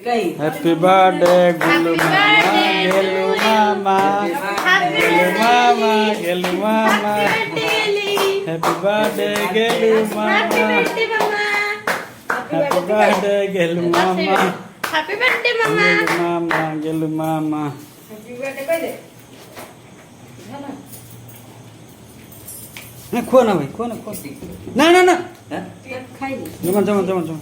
happy birthday गुल्लू मामा गेलू मामा गेलू मामा गेलू मामा हैप्पी बर्थडे गेलू मामा हैप्पी बर्थडे गेलू मामा हैप्पी बर्थडे मामा मामा गेलू मामा ना खो ना भाई खो ना ना ना ना जमा जमा जमा जमा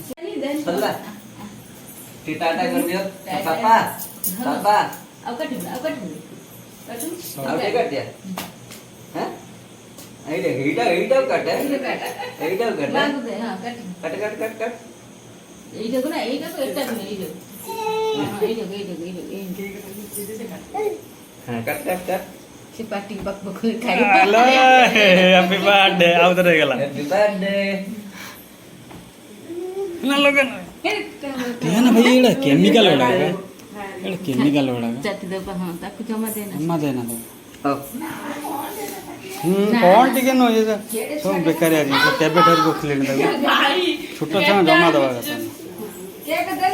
टाटा कर दियो पापा पापा कट दिया हैं ऐडे हीटा हीटा कट है हीटा कट है कट कट कट कट हां कट कट कट पार्टी बक बक हेलो हैप्पी बर्थडे आउट रह गेला हैप्पी बर्थडे ना लोग ना ना भाई एड़ा केमिकल उड़ा एड़ा केमिकल उड़ा जाति दे हां ताकू जमा देना अम्मा देना दे कौन टिके नो ये सब बेकार यार केबे डर को क्लीन दे छोटा सा जमा दवा केक दे